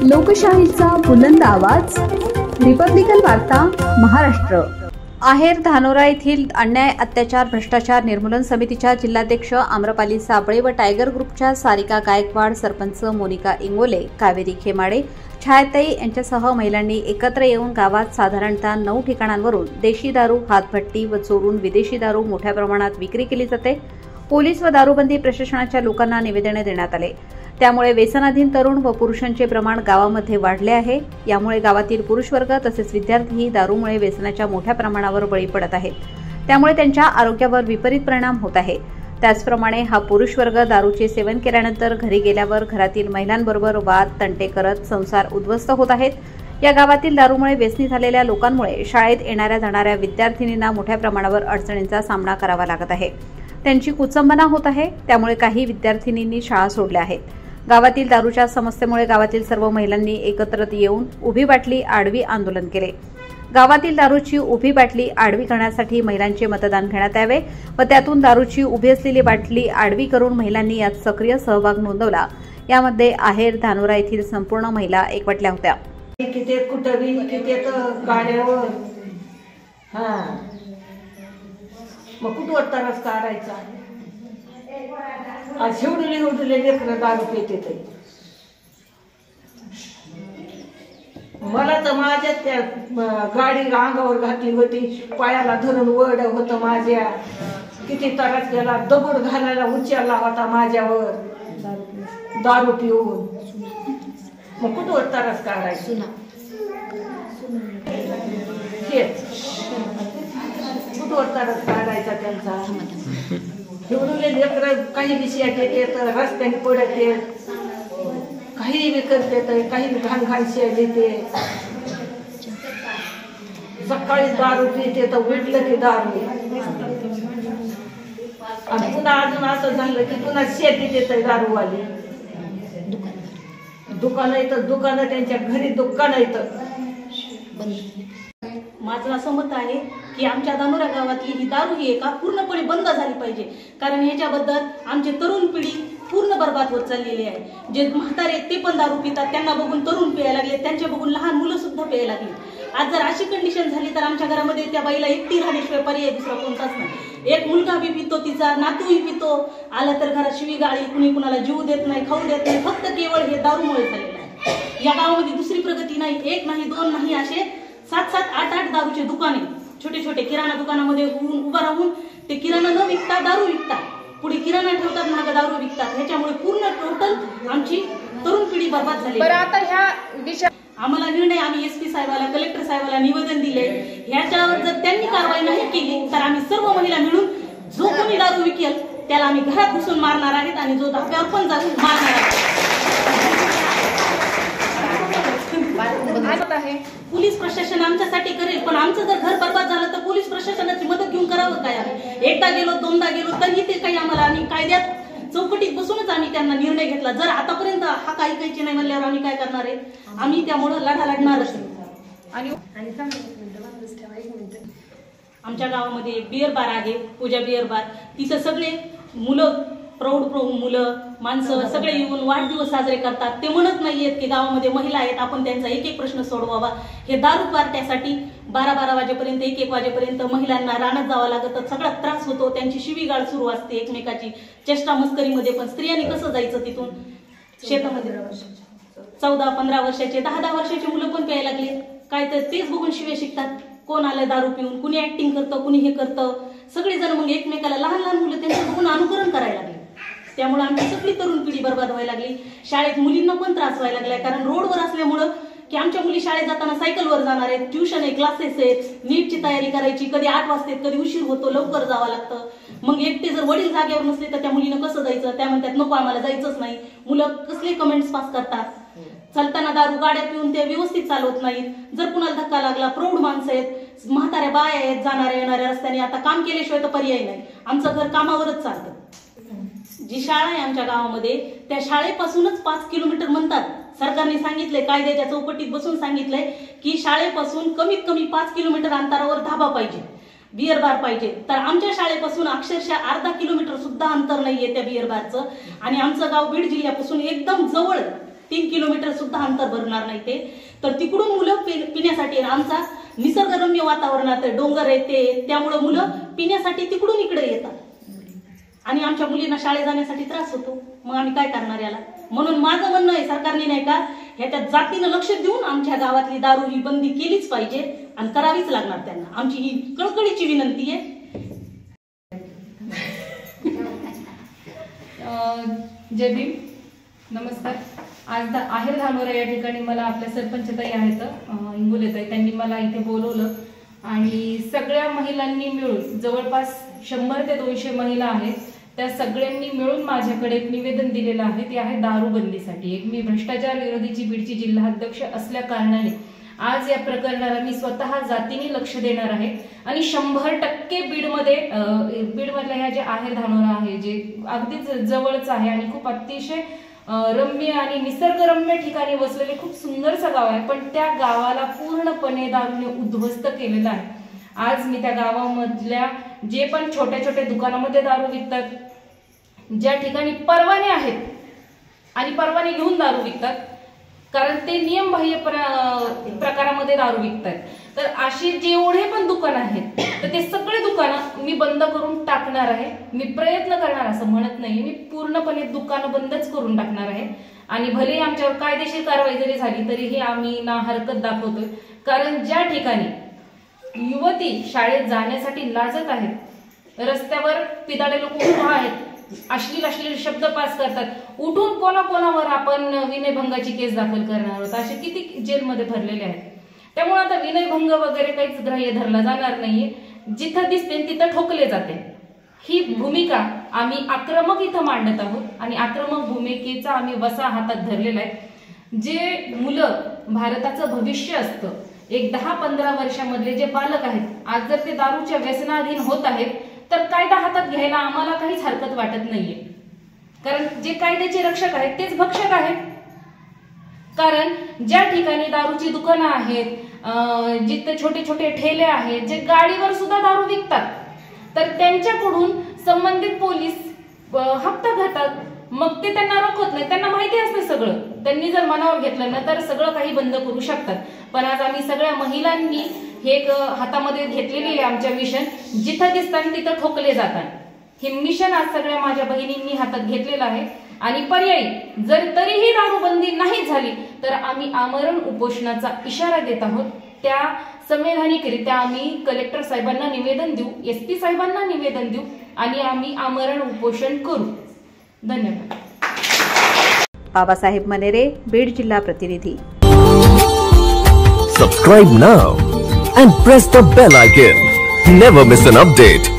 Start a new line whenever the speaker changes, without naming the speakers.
लोकशाहीचा बुलंद आवाज, रिपब्लिकन वार्ता महाराष्ट्र। आहेर धानोरा येथील अन्याय अत्याचार भ्रष्टाचार निर्मूलन समितीच्या जिल्हाध्यक्ष आम्रपाली साबळे व टायगर ग्रुपच्या सारिका गायकवाड, सरपंच मोनिका इंगोले, कावेरी खेमाडे, छायाताई यांच्यासह महिलांनी एकत्र येऊन गावात साधारणतः 9 ठिकाणांवरून देशी दारू, हातभट्टी व चोरून विदेशी दारू मोठ्या प्रमाणात विक्री केली जाते। पोलीस व दारूबंदी प्रशासनाच्या लोकांना निवेदने देण्यात आले। त्यामुळे व्यसनाधीन तरुण व पुरुषांचे प्रमाण गावामध्ये वाढले आहे। यामुळे गावातील पुरुष वर्ग तसेच विद्यार्थीही दारूमुळे व्यसनाच्या मोठ्या प्रमाणावर बळी पडत आहेत। त्यामुळे त्यांच्या आरोग्यावर विपरीत परिणाम होत आहे। त्याचप्रमाणे हा पुरुष वर्ग दारूचे सेवन केल्यानंतर घरी गेल्यावर घरातील महिलांबरोबर वाद तंटे करत संसार उद्ध्वस्त होत आहेत। या गावातील दारूमुळे व्यसनी झालेल्या लोकांमुळे शाळेत येणाऱ्या जाणाऱ्या विद्यार्थिनींना मोठ्या प्रमाणावर अडचणींचा सामना करावा लागत आहे। त्यांची कुचंबना होत आहे। त्यामुळे काही विद्यार्थिनींनी शाळा सोडल्या आहेत। गावातील दारूच्या समस्येमुळे गावातील सर्व महिलांनी एकत्र येऊन उभी बाटली आडवी आंदोलन केले। गावातील दारूची उभी बाटली आडवी करण्यासाठी महिलांचे मतदान घेण्यात यावे व त्यातून दारूची उभी असलेली बाटली आडवी करून महिलांनी यात सक्रिय सहभाग नोंदवला। यामध्ये आहेर धानोरा येथील संपूर्ण महिला एकवटल्या होत्या।
किती कुठबी किती गाड्यावर मग कुठवर तरच काढायचा। आज शेवडले लेकरं दारू पिते ते। मला तर माझ्या त्या गाडी अंगावर घातली होती, पायाला धरून वड होतं माझ्या। किती त्रास गेला, दगड घालायला उचलला होता माझ्यावर दारू पिऊन। मग कुठवर त्रास काढायचा कुठवर त्रास काढायचा त्यांचा। एवढे लेकरं काही विषयात येते, रस्त्याने पडत येत, काही बी करते, काही बी घाण घाण शेळ देते। सकाळी दारू पिते तर उठलं की दारू, आणि पुन्हा अजून असं झालं की पुन्हा शेती देते दारूवाली। दुकान येतं, दुकान त्यांच्या घरी दुकान येतं।
माझं असं मत आहे की आमच्या धानोरा गावातली ही दारू ही एका पूर्णपणे बंद झाली पाहिजे, कारण ह्याच्याबद्दल आमची तरुण पिढी पूर्ण बर्बाद होत चाललेली आहे। जे म्हातारे ते पण दारू पितात, त्यांना बघून तरुण प्यायला लागले, त्यांच्या बघून लहान मुलं सुद्धा प्यायला लागली। आज जर अशी कंडिशन झाली तर आमच्या घरामध्ये त्या बाईला एकटी राहण्याशिवाय पर्याय दुसरा कोणताच नाही। एक मुलगा बी पितो, तिचा नातूही पितो, आला तर घरात शिवी गाळी, कुणी कुणाला जीव देत नाही, खाऊ देत नाही, फक्त केवळ हे दारूमुळे झालेलं आहे। या गावामध्ये दुसरी प्रगती नाही, एक नाही दोन नाही, असे 7-7, 8-8 दारूचे दुकाने, छोटे छोटे किराणा दुकानामध्ये उभा राहून ते किराणा न विकता दारू विकतात, पुढे किराणा ठेवतात, महाग दारू विकतात। ह्याच्यामुळे पूर्ण टोटल आमची तरुण पिढी बर्बाद झाली।
बरं, आता ह्या विषय
आम्हाला निर्णय आम्ही एसपी साहेबाला, कलेक्टर साहेबाला निवेदन दिले। ह्याच्यावर जर त्यांनी कारवाई नाही केली तर आम्ही सर्व महिला मिळून जो कोणी दारू विकेल त्याला आम्ही घरात घुसून मारणार आहेत, आणि जो धाब्यावर पण जाऊन मारणार
आहे।
पोलीस प्रशासन आमच्यासाठी करेल, पण आमचं जर घर बर्बाद झालं तर पोलीस प्रशासनाची मदत घेऊन करावं काय? आम्ही एकदा गेलो, दोनदा गेलो तरी ते काही आम्हाला, आम्ही कायद्यात चौकटीत बसूनच आम्ही त्यांना निर्णय घेतला। जर आतापर्यंत हा काही काहीचे नाही म्हणल्यावर आम्ही काय करणार आहे? आम्ही त्यामुळे लढा लढणारच। आणि आमच्या गावामध्ये एक बिअर बार आहे, पूजा बिअर बार। तिथं सगळे मुलं, प्रौढ मुलं, माणसं सगळे येऊन वाढदिवस साजरे करतात। ते म्हणत नाहीयेत की गावामध्ये महिला आहेत, आपण त्यांचा एक एक प्रश्न सोडवावा। हे दारू पार्ट्यासाठी 12-12 वाजेपर्यंत, 1-1 वाजेपर्यंत महिलांना रानात जावं लागतं, सगळा त्रास होतो, त्यांची शिवीगाळ सुरू असते एकमेकाची, चेष्टा मस्करीमध्ये। पण स्त्रियांनी कसं जायचं तिथून शेतामध्ये? 14-15 वर्षाचे, 10-10 वर्षाचे मुलं पण प्यायला लागले, काय तर तेच बघून शिवे शिकतात। कोण आलं दारू पिऊन, कुणी ऍक्टिंग करतं, कुणी हे करतं, सगळेजण मग एकमेकाला, लहान लहान मुलं त्यांचं बघून अनुकरण करायला लागले। त्यामुळे आमची सगळी तरुण पिढी बर्बाद व्हायला लागली। शाळेत मुलींना पण त्रास व्हायला लागलाय, कारण रोडवर असल्यामुळं की आमच्या मुली शाळेत जाताना सायकलवर जाणार आहेत, ट्युशन आहे, क्लासेस आहेत, नीटची तयारी करायची, कधी 8 वाजतात, कधी उशीर होतो, लवकर जावं लागतं। मग एकटे जर वडील जागेवर नसले तर त्या मुलीनं कसं जायचं? त्या म्हणतात नको आम्हाला जायचंच नाही। मुलं कसले कमेंट्स पास करतात, चालताना दारू गाड्या पिऊन ते व्यवस्थित चालवत नाहीत। जर कुणाला धक्का लागला, प्रौढ माणसं आहेत, म्हाताऱ्या बाया आहेत, जाणाऱ्या येणाऱ्या रस्त्याने, आता काम केल्याशिवाय तर पर्याय नाही। आमचं घर कामावरच चालतं। जी शाळा आहे आमच्या गावामध्ये, त्या शाळेपासूनच 5 किलोमीटर म्हणतात, सरकारने सांगितलंय, कायद्याच्या चौकटीत बसून सांगितलंय की शाळेपासून कमीत कमी 5 किलोमीटर अंतरावर धाबा पाहिजे, बिअर बार पाहिजे। तर आमच्या शाळेपासून अक्षरशः अर्धा किलोमीटर सुद्धा अंतर नाहीये त्या बिअर बारचं, आणि आमचं गाव बीड जिल्ह्यापासून एकदम जवळ 3 किलोमीटर सुद्धा अंतर भरणार नाही ते. तर तिकडून मुलं पिण्यासाठी, आमचा निसर्गरम्य वातावरणात डोंगर आहे ते, त्यामुळे मुलं पिण्यासाठी तिकडून इकडे येतात आणि आमच्या मुलींना शाळेत जाण्यासाठी त्रास होतो. मग आम्ही काय करणार याला? म्हणून माझं म्हणणं आहे, सरकारने नाही का ह्याच्या जातीनं लक्ष देऊन आमच्या गावातली दारू ही बंदी केलीच पाहिजे आणि करावीच लागणार त्यांना. आमची ही कळकळीची विनंती आहे.
जय भीम, नमस्कार. आज आहेर धानोरा या ठिकाणी मला आपल्या सरपंचताई आहेत इंगोलेताई, त्यांनी मला इथे बोलवलं आणि सगळ्या महिलांनी मिळून जवळपास 100 ते 200 महिला आहेत, त्या सगळ्यांनी मिळून माझ्याकडे एक निवेदन दिलेलं आहे. ते आहे दारूबंदीसाठी. मी भ्रष्टाचार विरोधीची बीडची जिल्हाध्यक्ष असल्या कारणाने आज या प्रकरणाला मी स्वतः जातीने लक्ष देणार आहे आणि 100% बीडमधल्या ह्या जे आहेर धानोरा आहे, जे अगदीच जवळच आहे आणि खूप अतिशय रम्य आणि निसर्गरम्य ठिकाणी वसलेले खूप सुंदरचं गाव आहे, पण त्या गावाला पूर्णपणे दारूने उद्ध्वस्त केलेलं आहे. आज मी त्या गावामधल्या जे पण छोट्या छोट्या दुकानामध्ये दारू विकतात, ज्या ठिकाणी परवाने आहेत आणि परवाने घेऊन दारू विकतात, कारण ते नियमबाह्य प्रकारामध्ये दारू विकतात, तर अशी जेवढे पण दुकान आहेत तर ते सगळे दुकानं मी बंद करून टाकणार आहे. मी प्रयत्न करणार असं म्हणत नाही, मी पूर्णपणे दुकानं बंदच करून टाकणार आहे. आणि भले आमच्यावर कायदेशीर कारवाई जरी झाली तरीही आम्ही ना हरकत दाखवतोय, कारण ज्या ठिकाणी युवती शाळेत जाण्यासाठी लाजत आहेत, रस्त्यावर पिदाडे लोक उभा आहेत, अश्लील शब्द पास करतात, उठून कोणावर आपण विनयभंगाची केस दाखल करणार आहोत, असे किती जेलमध्ये भरलेले आहेत. त्यामुळे आता विनयभंग वगैरे काहीच ग्राह्य धरला जाणार नाहीये. जिथं दिसते तिथं ठोकले जाते. ही भूमिका आम्ही आक्रमक इथं मांडत आहोत आणि आक्रमक भूमिकेचा आम्ही वसा हातात धरलेला आहे. जे मुलं भारताचं भविष्य असतं, एक 10-15 वर्षामधले जे बालक आहेत, आज जर ते दारूच्या व्यसनाधीन होत आहेत तर कायदा हातात घ्यायला आम्हाला काहीच हरकत वाटत नाहीये, कारण जे कायद्याचे रक्षक आहेत तेच भक्षक आहेत. कारण ज्या ठिकाणी दारूची दुकानं आहेत, जिथे छोटे छोटे ठेले आहेत, जे गाडीवर सुद्धा दारू विकतात, तर त्यांच्याकडून संबंधित पोलीस हप्ता घेतात, मग ते त्यांना रोखत नाही. त्यांना माहिती असतं सगळं, त्यांनी जर मनावर घेतलं ना तर सगळं काही बंद करू शकतात. पण आज आम्ही सगळ्या महिलांनी हे एक हातामध्ये घेतलेली आहे आमच्या मिशन, जिथं दिसतात तिथं ठोकले जातात. हे मिशन आज सगळ्या माझ्या बहिणींनी हातात घेतलेलं आहे आणि पर्यायी जर तरीही दारूबंदी नाही झाली तर आम्ही आमरण उपोषणाचा इशारा देत आहोत. त्या संवैधानिकरित्या आम्ही कलेक्टर साहेबांना निवेदन देऊ, SP साहेबांना निवेदन देऊ आणि आम्ही आमरण उपोषण करू. धन्यवाद.
बाबासाहेब मनेरे, बीड जिल्हा प्रतिनिधी.
Subscribe now and press the bell icon. Never miss an update.